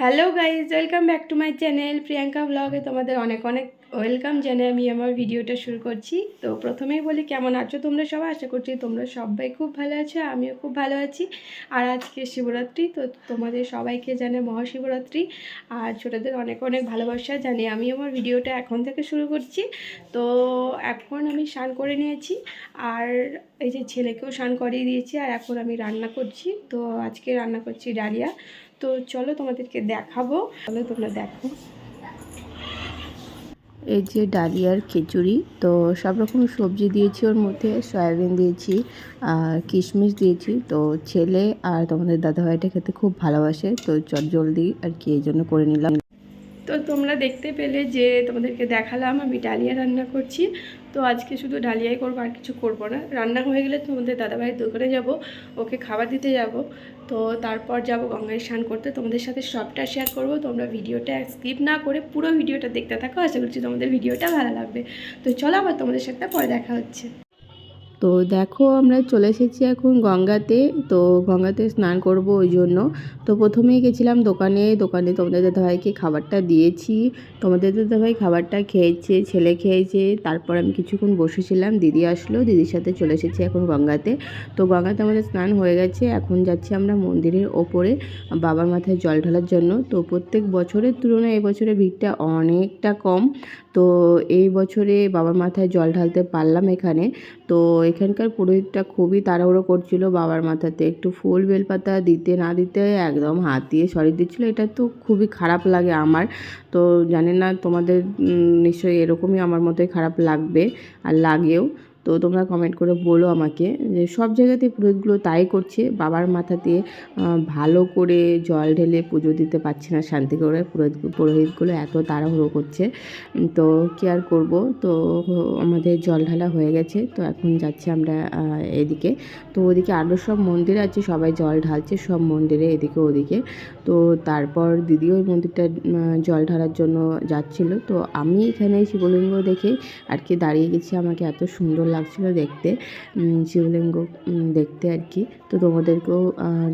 Hello guys, welcome back to my channel Priyanka ব্লগে তোমাদের অনেক অনেক ওয়েলকাম জানিয়ে আমি আমার ভিডিওটা শুরু করছি। তো প্রথমেই বলি, কেমন আছো তোমরা সবাই? আশা করছি তোমরা সবাই খুব ভালো আছো, আমিও খুব ভালো আছি। আর আজকে শিবরাত্রি, তো তোমাদের সবাইকে জানে মহাশিবরাত্রি আর ছোটোদের অনেক অনেক ভালোবাসা জানিয়ে আমি আমার ভিডিওটা এখন থেকে শুরু করছি। তো এখন আমি স্নান করে নিয়েছি আর এই যে ছেলেকেও স্নান করিয়ে দিয়েছি, আর এখন আমি রান্না করছি। তো আজকে রান্না করছি ডালিয়া। তো চলো তোমাদেরকে দেখাবো, চলো তোমরা দেখো। এই যে ডালিয়ার খিচুড়ি, তো সব রকম সবজি দিয়েছি, ওর মধ্যে সয়াবিন দিয়েছি আর কিশমিশ দিয়েছি। তো ছেলে আর তোমাদের দাদাভাইটা খেতে খুব ভালোবাসে, তো জলদি আর কি এই জন্য করে নিলাম। তো তোমরা দেখতে পেলে যে তোমাদেরকে দেখালাম আমি ডালিয়া রান্না করছি। তো আজকে শুধু ডালিয়াই করবো, আর কিছু করবো না। রান্না হয়ে গেলে তোমাদের দাদাভাইয়ের দোকানে যাব, ওকে খাবার দিতে যাব। তো তারপর যাব গঙ্গায় স্নান করতে, তোমাদের সাথে সবটা শেয়ার করব। তোমরা ভিডিওটা স্কিপ না করে পুরো ভিডিওটা দেখতে থাকো, আশা করছি তোমাদের ভিডিওটা ভালো লাগবে। তো চলো আবার তোমাদের সাথে পরে দেখা হচ্ছে। তো দেখো আমরা চলে এসেছি এখন গঙ্গাতে। তো গঙ্গাতে স্নান করব ওই জন্য। তো প্রথমেই গেছিলাম দোকানে তোমাদের দাদাভাইকে খাবারটা দিয়েছি। তোমাদের দাদাভাই খাবারটা খেয়েছে, ছেলে খেয়েছে। তারপর আমি কিছুক্ষণ বসেছিলাম, দিদি আসলো, দিদির সাথে চলে এসেছি এখন গঙ্গাতে। তো গঙ্গাতে আমাদের স্নান হয়ে গেছে, এখন যাচ্ছি আমরা মন্দিরের ওপরে বাবার মাথায় জল ঢালার জন্য। তো প্রত্যেক বছরের তুলনায় এবছরে ভিড়টা অনেকটা কম। তো এই বছরে বাবার মাথায় জল ঢালতে পারলাম এখানে। তো এখানকার পুরোহিতটা খুবই তাড়াহুড়ো করছিল বাবার মাথাতে, একটু ফুল বেলপাতা দিতে না দিতে একদম হাত দিয়ে সরিয়ে দিচ্ছিলো। এটা তো খুবই খারাপ লাগে আমার। তো জানি না তোমাদের নিশ্চয়ই এরকমই আমার মতোই খারাপ লাগবে আর লাগেও। তো তোমরা কমেন্ট করে বলো আমাকে যে সব জায়গাতেই পুরোহিতগুলো তাই করছে, বাবার মাথাতে ভালো করে জল ঢেলে পুজো দিতে পারছে না শান্তি করে। পুরোহিতগুলো এত তাড়াহুড়ো করছে। তো কী আর করবো। তো আমাদের জল ঢালা হয়ে গেছে, তো এখন যাচ্ছি আমরা এদিকে। তো ওদিকে আরও সব মন্দির আছে, সবাই জল ঢালছে সব মন্দিরে, এদিকে ওদিকে। তো তারপর দিদি ওই মন্দিরটা জল ঢালার জন্য যাচ্ছিল। তো আমি এখানে শিবলিঙ্গ দেখে আর কি দাঁড়িয়ে গেছি, আমাকে এত সুন্দর লাগছিলো দেখতে শিবলিঙ্গ দেখতে আর কি। তো তোমাদেরকেও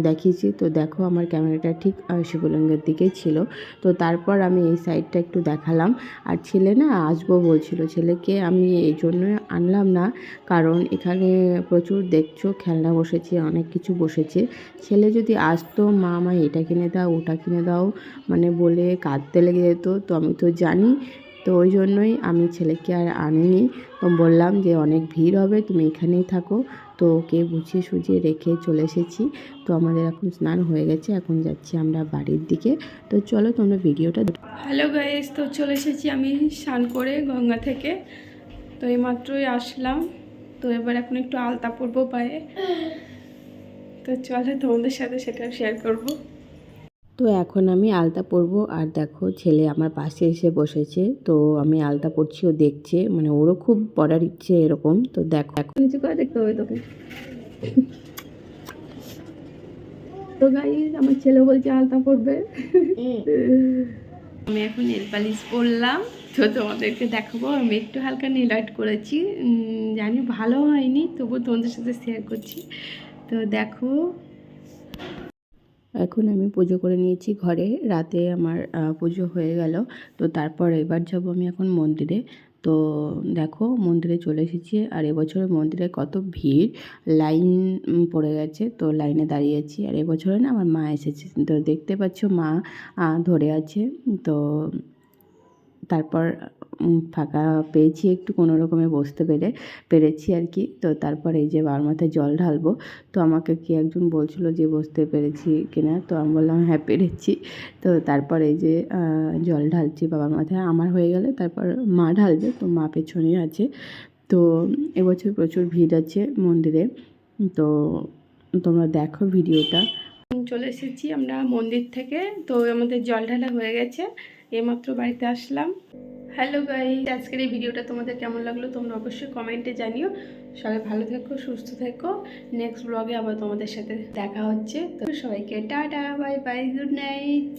দেখিয়েছি। তো দেখো আমার ক্যামেরাটা ঠিক শিবলিঙ্গের দিকেই ছিল। তো তারপর আমি এই সাইডটা একটু দেখালাম। আর ছেলে না আসবো বলছিল, ছেলেকে আমি এই জন্য আনলাম না, কারণ এখানে প্রচুর দেখছো খেলনা বসেছে, অনেক কিছু বসেছে। ছেলে যদি আসতো, মা আমায় এটা কিনে দাও ওটা কিনে দাও মানে বলে কাঁদতে লেগে যেত। তো আমি তো জানি, তো ওই জন্যই আমি ছেলেকে আর আনিনি। তো বললাম যে অনেক ভিড় হবে, তুমি এখানেই থাকো। তো ওকে বুঝিয়ে সুঝিয়ে রেখে চলে এসেছি। তো আমাদের এখন স্নান হয়ে গেছে, এখন যাচ্ছি আমরা বাড়ির দিকে। তো চলো তোমরা ভিডিওটা। হ্যালো গাইস, তো চলে এসেছি আমি স্নান করে গঙ্গা থেকে। তো এইমাত্রই আসলাম। তো এবার এখন একটু আলতা পরবো পায়ে। তো চলো তোমাদের সাথে সেটা শেয়ার করব। তো এখন আমি আলতা পরবো, আর দেখো ছেলে আমার পাশে এসে বসেছে। তো আমি আলতা পরছি, ও দেখছে, মানে ওরও খুব পড়ার ইচ্ছে এরকম। তো দেখো এখন নিচে করে দেখতে হবে তোকে। তো গাইস, আমার ছেলে বলছে আলতা পরবে। আমি এখন নেল পালিশ পরলাম, তো তোমাদেরকে দেখাবো। আমি একটু হালকা নেল আর্ট করেছি, জানি ভালো হয়নি, তবু তোমাদের সাথে শেয়ার করছি। তো দেখো, এখন আমি পুজো করে নিয়েছি ঘরে, রাতে আমার পুজো হয়ে গেল। তো তারপর এবার যাব আমি এখন মন্দিরে। তো দেখো মন্দিরে চলে এসেছি, আর এবছরের মন্দিরে কত ভিড়, লাইন পড়ে গেছে। তো লাইনে দাঁড়িয়েছি, আর এবছরে না আমার মা এসেছে, তো দেখতে পাচ্ছ মা ধরে আছে। তো তারপর ফাঁকা পেয়েছি একটু, কোনো রকমে বসতে পেরেছি আর কি। তো তারপর এই যে বাবার মাথায় জল ঢালবো, তো আমাকে কি একজন বলছিল যে বসতে পেরেছি কিনা, তো আমি বললাম হ্যাঁ পেরেছি। তো তারপর এই যে জল ঢালছি বাবার মাথায়, আমার হয়ে গেলে তারপর মা ঢালবে। তো মা পেছনে আছে। তো এবছর প্রচুর ভিড় আছে মন্দিরে, তো তোমরা দেখো ভিডিওটা। চলে এসেছি আমরা মন্দির থেকে। তো আমাদের জল ঢালা হয়ে গেছে, এইমাত্র বাড়িতে আসলাম। হ্যালো গাইস, আজকের এই ভিডিওটা তোমাদের কেমন লাগলো তোমরা অবশ্যই কমেন্টে জানিও। সবাই ভালো থেকো, সুস্থ থেকো। নেক্সট ব্লগে আবার তোমাদের সাথে দেখা হচ্ছে। তো সবাইকে tata, bye bye, good night.